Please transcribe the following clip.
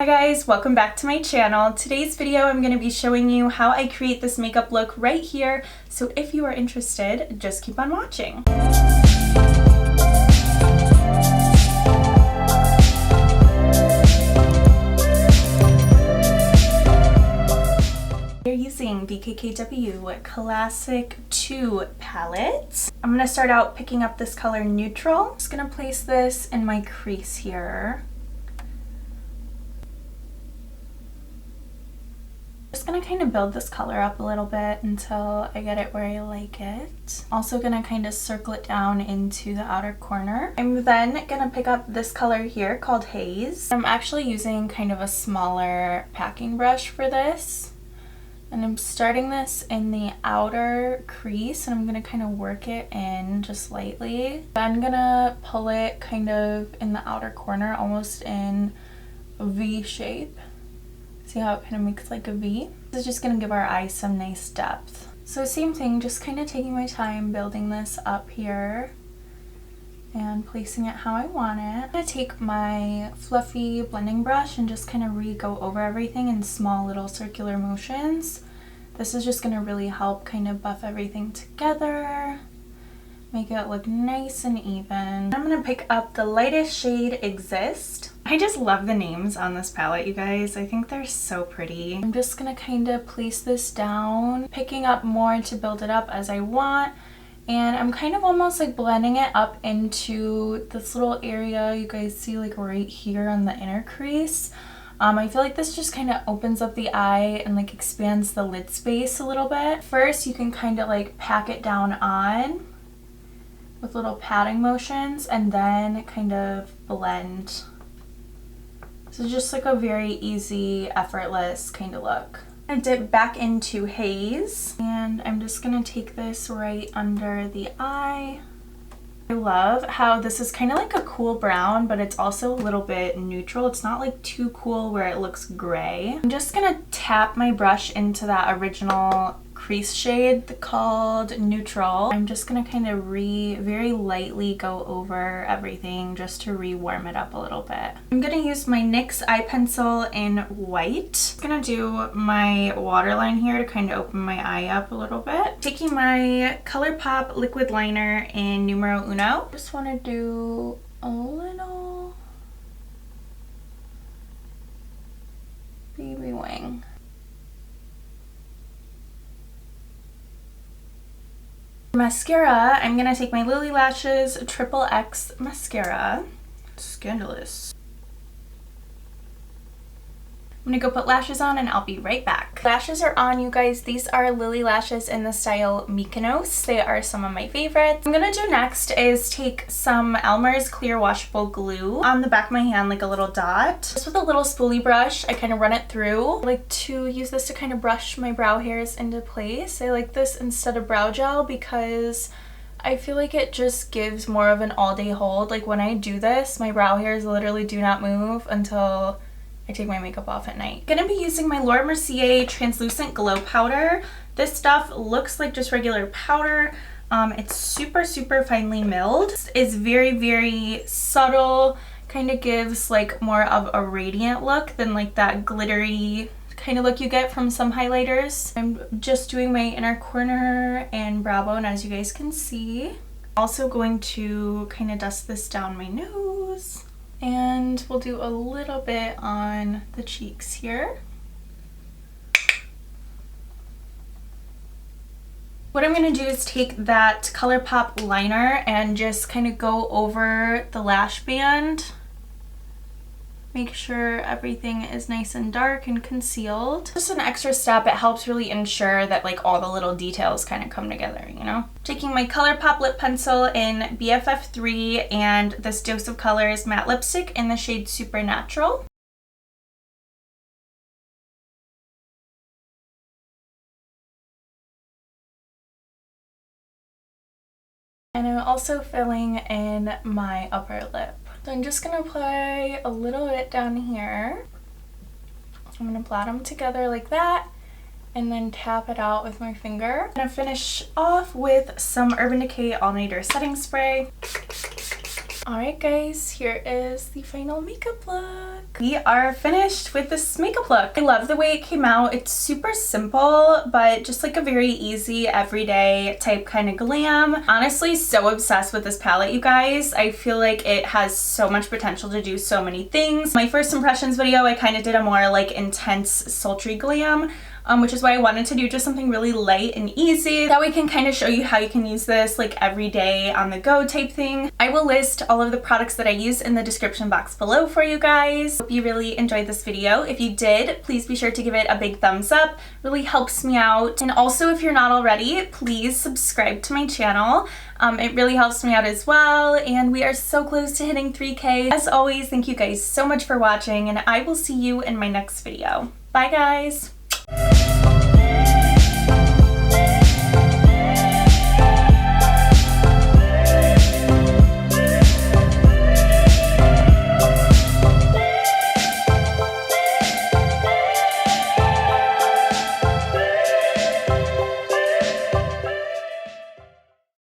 Hi guys, welcome back to my channel. Today's video I'm going to be showing you how I create this makeup look right here, so if you are interested, just keep on watching. We're using the KKW Classic II palette. I'm going to start out picking up this color Neutral. I'm just going to place this in my crease here. Just gonna kind of build this color up a little bit until I get it where I like it. Also gonna kind of circle it down into the outer corner. I'm then gonna pick up this color here called Haze. I'm actually using kind of a smaller packing brush for this. And I'm starting this in the outer crease and I'm gonna kind of work it in just lightly. Then gonna pull it kind of in the outer corner, almost in a V shape. See how it kind of makes like a V? This is just going to give our eyes some nice depth. So same thing, just kind of taking my time building this up here and placing it how I want it. I'm going to take my fluffy blending brush and just kind of go over everything in small little circular motions. This is just going to really help kind of buff everything together, make it look nice and even. I'm going to pick up the lightest shade Exist. I just love the names on this palette, you guys. I think they're so pretty. I'm just gonna kind of place this down, picking up more to build it up as I want. And I'm kind of almost like blending it up into this little area you guys see like right here on the inner crease. I feel like this just kind of opens up the eye and like expands the lid space a little bit. First, you can kind of like pack it down on with little patting motions and then kind of blend. So just like a very easy, effortless kind of look. I'm gonna dip back into Haze and I'm just gonna take this right under the eye. I love how this is kind of like a cool brown, but it's also a little bit neutral. It's not like too cool where it looks gray. I'm just gonna tap my brush into that original crease shade called Neutral. I'm just gonna kind of very lightly go over everything just to re-warm it up a little bit. I'm gonna use my NYX eye pencil in white. I'm gonna do my waterline here to kind of open my eye up a little bit. Taking my Colourpop liquid liner in Numero Uno. Just want to do a little baby wing. Mascara, I'm gonna take my Lilly Lashes XXX mascara. Scandalous. I'm gonna go put lashes on and I'll be right back. Lashes are on, you guys. These are Lilly lashes in the style Mykonos. They are some of my favorites. What I'm gonna do next is take some Elmer's clear washable glue on the back of my hand, like a little dot. Just with a little spoolie brush, I kind of run it through. I like to use this to kind of brush my brow hairs into place. I like this instead of brow gel because I feel like it just gives more of an all-day hold. Like when I do this, my brow hairs literally do not move until I take my makeup off at night. I'm gonna be using my Mercier translucent glow powder. This stuff looks like just regular powder. It's super finely milled. It's very subtle, kind of gives like more of a radiant look than like that glittery kind of look you get from some highlighters. I'm just doing my inner corner and brow bone, as you guys can see. Also going to kind of dust this down my nose. And we'll do a little bit on the cheeks here. What I'm going to do is take that Colourpop liner and just kind of go over the lash band. Make sure everything is nice and dark and concealed. Just an extra step, it helps really ensure that like all the little details kind of come together, you know? Taking my Colourpop lip pencil in BFF3 and this Dose of Colors matte lipstick in the shade Supernatural. And I'm also filling in my upper lip. So I'm just gonna apply a little bit down here. I'm gonna blot them together like that and then tap it out with my finger. I'm gonna finish off with some Urban Decay All Nighter setting spray. Alright guys, here is the final makeup look. We are finished with this makeup look. I love the way it came out. It's super simple, but just like a very easy, everyday type kind of glam. Honestly, so obsessed with this palette, you guys. I feel like it has so much potential to do so many things. My first impressions video, I kind of did a more like intense, sultry glam. Which is why I wanted to do just something really light and easy. That way I can kind of show you how you can use this like every day on the go type thing. I will list all of the products that I use in the description box below for you guys. Hope you really enjoyed this video. If you did, please be sure to give it a big thumbs up. Really helps me out. And also, if you're not already, please subscribe to my channel. It really helps me out as well, and we are so close to hitting 3K. As always, thank you guys so much for watching, and I will see you in my next video. Bye guys!